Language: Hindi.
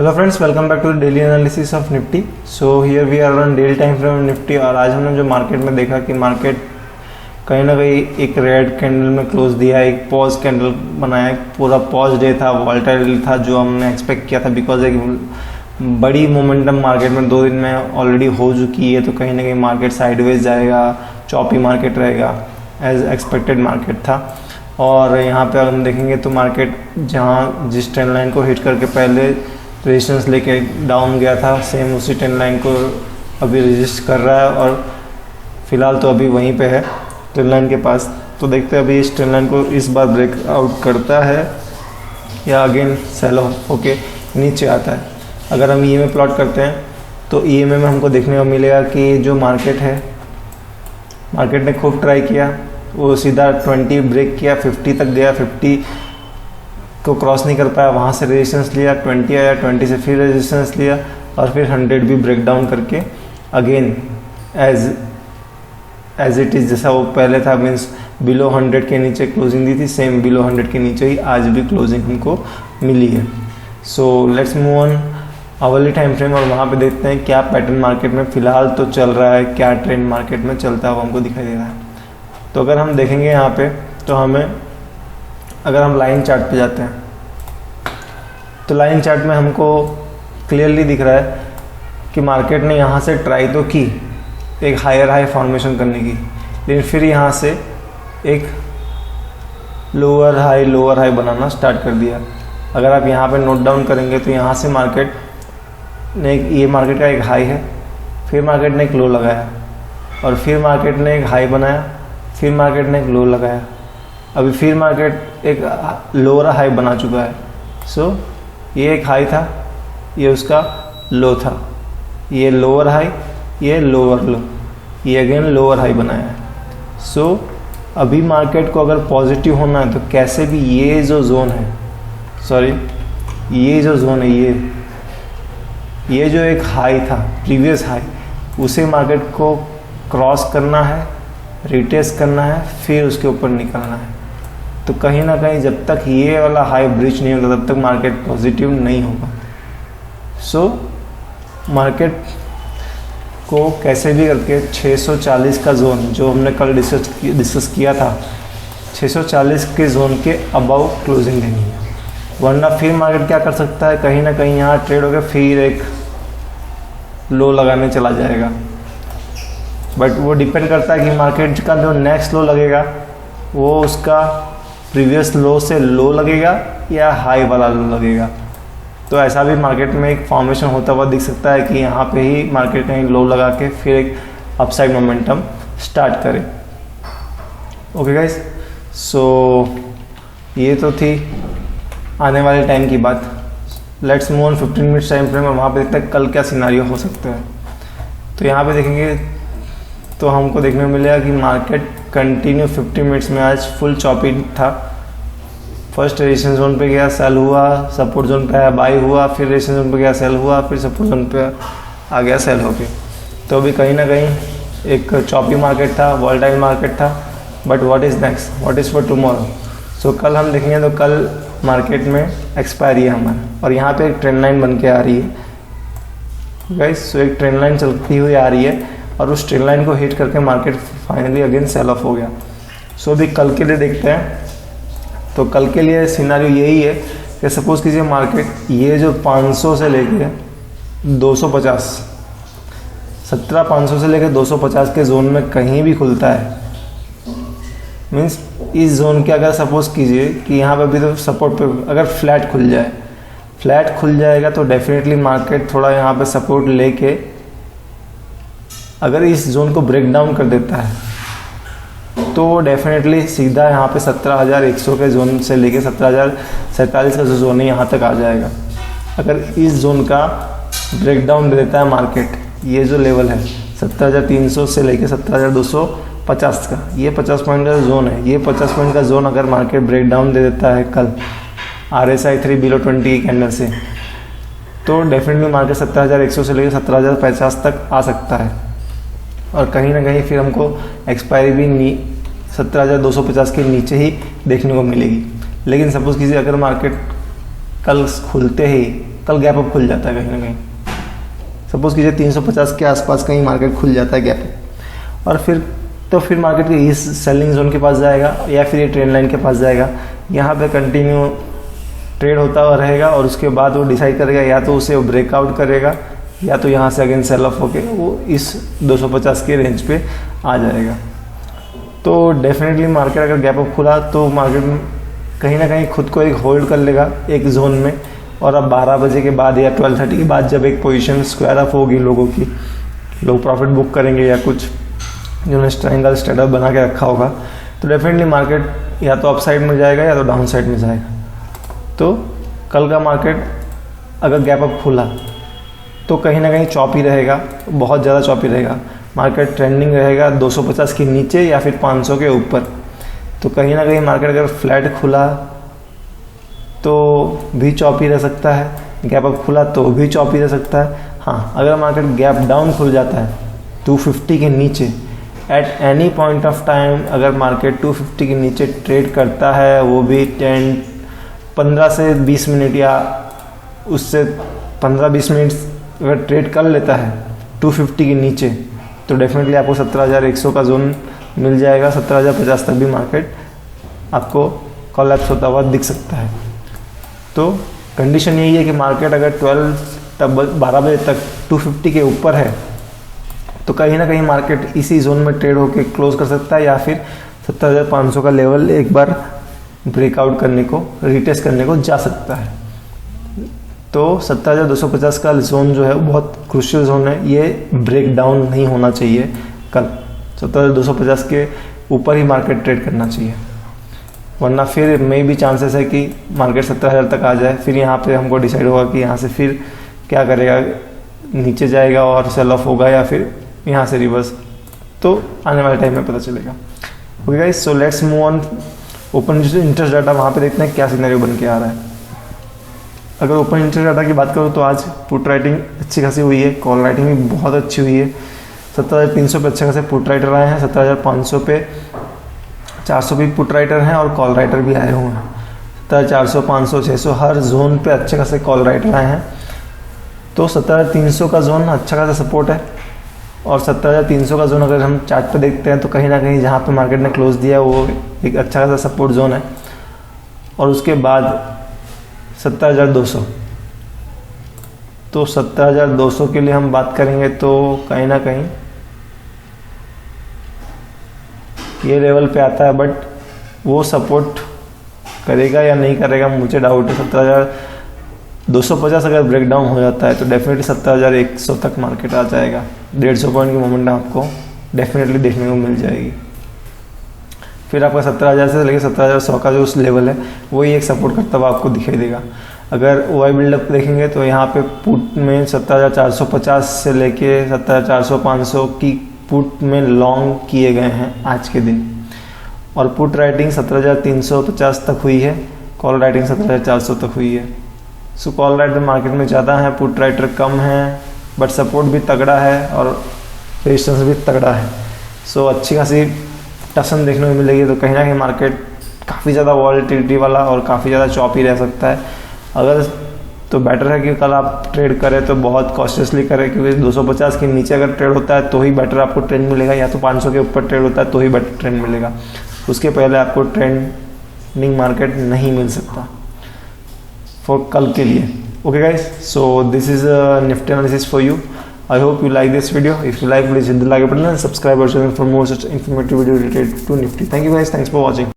Hello friends, welcome back to the daily analysis of Nifty. So here we are on daily time frame Nifty. और आज हमने जो मार्केट में देखा कि मार्केट कहीं ना कहीं एक रेड कैंडल में क्लोज दिया, एक पॉज कैंडल बनाया, एक पूरा पॉज डे था, वॉलेटाइल था जो हमने एक्सपेक्ट किया था। बिकॉज एक बड़ी मोमेंटम मार्केट में 2 दिन में ऑलरेडी हो चुकी है, तो कहीं ना कहीं मार्केट साइडवेज जाएगा, चॉपी मार्केट रहेगा, एज एक्सपेक्टेड मार्केट था। और यहाँ पे अगर हम देखेंगे तो मार्केट जहाँ जिस ट्रेंड लाइन को हिट करके पहले रेजिस्टेंस लेके डाउन गया था, सेम उसी ट्रेंड लाइन को अभी रेजिस्ट कर रहा है और फिलहाल तो अभी वहीं पे है ट्रेंड लाइन के पास। तो देखते हैं अभी इस ट्रेंड लाइन को इस बार ब्रेक आउट करता है या अगेन सेल ऑफ होके नीचे आता है। अगर हम ईएमए प्लॉट करते हैं तो ईएमए में हमको देखने को मिलेगा कि जो मार्केट है, मार्केट ने खूब ट्राई किया, वो सीधा 20 ब्रेक किया, 50 तक गया, 50 को क्रॉस नहीं कर पाया, वहाँ से रेजिस्टेंस लिया, 20 आया, 20 से फिर रेजिस्टेंस लिया और फिर 100 भी ब्रेक डाउन करके अगेन एज इट इज़ जैसा वो पहले था, मीन्स बिलो 100 के नीचे क्लोजिंग दी थी, सेम बिलो 100 के नीचे ही आज भी क्लोजिंग हमको मिली है। So let's move on hourly time frame और वहाँ पे देखते हैं क्या पैटर्न मार्केट में फ़िलहाल तो चल रहा है, क्या ट्रेंड मार्केट में चलता है वो हमको दिखाई दे रहा है। तो अगर हम देखेंगे यहाँ पे तो हमें, अगर हम लाइन चार्ट पे जाते हैं तो लाइन चार्ट में हमको क्लियरली दिख रहा है कि मार्केट ने यहाँ से ट्राई तो की एक हायर हाई फॉर्मेशन करने की, लेकिन फिर यहाँ से एक लोअर हाई बनाना स्टार्ट कर दिया। अगर आप यहाँ पे नोट डाउन करेंगे तो यहाँ से मार्केट ने ये मार्केट का एक हाई है, फिर मार्केट ने एक लो लगाया और फिर मार्केट ने एक हाई बनाया, फिर मार्केट ने एक लो लगाया, अभी फिर मार्केट एक लोअर हाई बना चुका है। सो ये एक हाई था, ये उसका लो था, ये लोअर हाई, ये लोअर लो, ये अगेन लोअर हाई बनाया है। सो अभी मार्केट को अगर पॉजिटिव होना है तो कैसे भी ये जो जोन है, ये जो जोन है, ये जो एक हाई था, प्रीवियस हाई, उसे मार्केट को क्रॉस करना है, रिटेस्ट करना है, फिर उसके ऊपर निकलना है। तो कहीं ना कहीं जब तक ये वाला हाई ब्रीच नहीं होगा तब तक मार्केट पॉजिटिव नहीं होगा। सो मार्केट को कैसे भी करके 640 का जोन जो हमने कल डिस्कस किया था, 640 के जोन के अबव क्लोजिंग देनी है, वरना फिर मार्केट क्या कर सकता है, कहीं ना कहीं यहाँ ट्रेड होकर फिर एक लो लगाने चला जाएगा। बट वो डिपेंड करता है कि मार्केट का जो नेक्स्ट लो लगेगा वो उसका प्रीवियस लो से लो लगेगा या हाई वाला लो लगेगा। तो ऐसा भी मार्केट में एक फॉर्मेशन होता हुआ दिख सकता है कि यहाँ पे ही मार्केट कहीं लो लगा के फिर एक अपसाइड मोमेंटम स्टार्ट करे। ओके गाइस, सो ये तो थी आने वाले टाइम की बात। Let's move on 15 minutes time frame और वहाँ पे देखते हैं कल क्या सिनारियो हो सकता है। तो यहाँ पे देखेंगे तो हमको देखने को मिलेगा कि मार्केट कंटिन्यू 50 मिनट्स में आज फुल चॉपी था। फर्स्ट रेजिस्टेंस जोन पे गया, सेल हुआ, सपोर्ट जोन पे आया, बाई हुआ, फिर रेजिस्टेंस जोन पे गया, सेल हुआ, फिर सपोर्ट जोन पे आ गया, सेल हो गया। तो अभी कहीं ना कहीं एक चॉपी मार्केट था, वॉलेटाइल मार्केट था। But what is next, what is for tomorrow. So कल हम देखेंगे तो कल मार्केट में एक्सपायरी है हमारा और यहाँ पे एक ट्रेंड लाइन बन के आ रही है गाइस। सो एक ट्रेंड लाइन चलती हुई आ रही है और उस ट्रेंड लाइन को हिट करके market finally again sell off हो गया। सो अभी कल के लिए देखते हैं। तो कल के लिए सिनारियो यही है कि सपोज कीजिए मार्केट ये जो 500 से लेके 250, 17,500 से लेके 250 के जोन में कहीं भी खुलता है, मीन्स इस जोन के अगर सपोज कीजिए कि यहाँ पे भी तो सपोर्ट पे अगर फ्लैट खुल जाएगा तो डेफिनेटली मार्केट थोड़ा यहाँ पे सपोर्ट लेके अगर इस जोन को ब्रेक डाउन कर देता है तो डेफिनेटली सीधा यहाँ पे 17,100 के जोन से लेके 17,047 का जो जोन है यहाँ तक आ जाएगा। अगर इस जोन का ब्रेक डाउन दे देता है मार्केट, ये जो लेवल है 17,300 से लेके 17,250 का, ये 50 पॉइंट का जोन है, ये 50 पॉइंट का जोन अगर मार्केट ब्रेक डाउन दे देता है कल RSI 3 बिलो 20 कैंडल से, तो डेफिनेटली मार्केट 17,100 से लेकर 17,050 तक आ सकता है। और कहीं ना कहीं फिर हमको एक्सपायरी भी 17,250 के नीचे ही देखने को मिलेगी। लेकिन सपोज कीजिए अगर मार्केट कल खुलते ही कल गैप अप खुल जाता है कहीं ना कहीं, सपोज कीजिए 350 के आसपास कहीं मार्केट खुल जाता है गैप अप, और फिर मार्केट के इस सेलिंग जोन के पास जाएगा या फिर ये ट्रेंड लाइन के पास जाएगा, यहाँ पे कंटिन्यू ट्रेड होता हुआ रहेगा और उसके बाद वो डिसाइड करेगा या तो उसे ब्रेकआउट करेगा या तो यहाँ से अगेन सेल ऑफ होके वो इस 250 के रेंज पे आ जाएगा। तो डेफिनेटली मार्केट अगर गैप अप खुला तो मार्केट कहीं ना कहीं खुद को एक होल्ड कर लेगा एक जोन में, और अब 12 बजे के बाद या 12:30 के बाद जब एक पोजीशन स्क्वायर अप होगी लोगों की, लोग प्रॉफिट बुक करेंगे या कुछ जिन्होंने ट्रायंगल स्टेटअप बना के रखा होगा, तो डेफिनेटली मार्केट या तो अपसाइड में जाएगा या तो डाउन साइड में जाएगा। तो कल का मार्केट अगर गैप अप खुला तो कहीं ना कहीं चॉपी रहेगा, बहुत ज़्यादा चॉपी रहेगा। मार्केट ट्रेंडिंग रहेगा 250 के नीचे या फिर 500 के ऊपर। तो कहीं ना कहीं मार्केट अगर फ्लैट खुला तो भी चॉपी रह सकता है, गैप अप खुला तो भी चॉपी रह सकता है। हाँ, अगर मार्केट गैप डाउन खुल जाता है 250 के नीचे at any point of time, अगर मार्केट 250 के नीचे ट्रेड करता है, वो भी 15 से 20 मिनट या उससे 15-20 मिनट अगर ट्रेड कर लेता है 250 के नीचे, तो डेफिनेटली आपको 17,100 का जोन मिल जाएगा। 17,050 तक भी मार्केट आपको कोलैप्स होता हुआ दिख सकता है। तो कंडीशन यही है कि मार्केट अगर 12 बजे तक 250 के ऊपर है तो कहीं ना कहीं मार्केट इसी जोन में ट्रेड होकर क्लोज कर सकता है, या फिर 17,500 का लेवल एक बार ब्रेकआउट करने को, रिटेस्ट करने को जा सकता है। तो 17,250 का जोन जो है वो बहुत क्रूशियल जोन है, ये ब्रेक डाउन नहीं होना चाहिए। कल 17,250 के ऊपर ही मार्केट ट्रेड करना चाहिए, वरना फिर में भी चांसेस है कि मार्केट 17,000 तक आ जाए। फिर यहाँ पे हमको डिसाइड होगा कि यहाँ से फिर क्या करेगा, नीचे जाएगा और सेल ऑफ होगा या फिर यहाँ से रिवर्स, तो आने वाले टाइम में पता चलेगा। Okay guys, so let's move on. Open interest data वहाँ पे देखते हैं क्या सिनेरियो बन के आ रहा है। अगर ओपन इंटरेस्ट डाटा की बात करूँ तो आज पुट राइटिंग अच्छी खासी हुई है, कॉल राइटिंग भी बहुत अच्छी हुई है। 17,300 पे अच्छे खासे पुट राइटर आए हैं, 17,500 पे 400 भी पुट राइटर हैं और कॉल राइटर भी आए हुए हैं। 17,400, 500, 600 हर जोन पे अच्छे खासे कॉल राइटर आए हैं। तो 17,300 का जोन अच्छा खासा सपोर्ट है, और 17,300 का जोन अगर हम चार्ट पे देखते हैं तो कहीं ना कहीं जहाँ पे मार्केट ने क्लोज दिया वो एक अच्छा खासा सपोर्ट जोन है। और उसके बाद 17,200, तो 17,200 के लिए हम बात करेंगे तो कहीं ना कहीं ये लेवल पे आता है, बट वो सपोर्ट करेगा या नहीं करेगा मुझे डाउट है। 17,250 अगर ब्रेकडाउन हो जाता है तो डेफिनेटली 17,100 तक मार्केट आ जाएगा। 150 पॉइंट की मोमेंट आपको डेफिनेटली देखने को मिल जाएगी। फिर आपका 17,000 से लेकर 17,100 का जो उस लेवल है वही एक सपोर्ट करता हुआ आपको दिखाई देगा। अगर OI बिल्डअप देखेंगे तो यहाँ पे पुट में 17,450 से लेके 17,400-500 की पुट में लॉन्ग किए गए हैं आज के दिन, और पुट राइटिंग 17,350 तक हुई है, कॉल राइटिंग 17,400 तक हुई है। सो कॉल राइटर मार्केट में ज़्यादा है, पुट राइटर कम है, बट सपोर्ट भी तगड़ा है और रेजिस्टेंस भी तगड़ा है। सो अच्छी खासी टसन देखने को मिलेगी। तो कहीं ना कहीं मार्केट काफ़ी ज़्यादा वॉलेटिलिटी वाला और काफ़ी ज़्यादा चॉपी रह सकता है। अगर तो बेटर है कि कल आप ट्रेड करें तो बहुत कॉशियसली करें, क्योंकि 250 के नीचे अगर ट्रेड होता है तो ही बेटर आपको ट्रेंड मिलेगा, या तो 500 के ऊपर ट्रेड होता है तो ही बेटर ट्रेंड मिलेगा। उसके पहले आपको ट्रेंडिंग मार्केट नहीं मिल सकता फॉर कल के लिए। Okay guys, so this is Nifty analysis for you. I hope you like this video. If you like, please hit the like button and subscribe our channel for more such informative video related to Nifty. Thank you guys. Thanks for watching.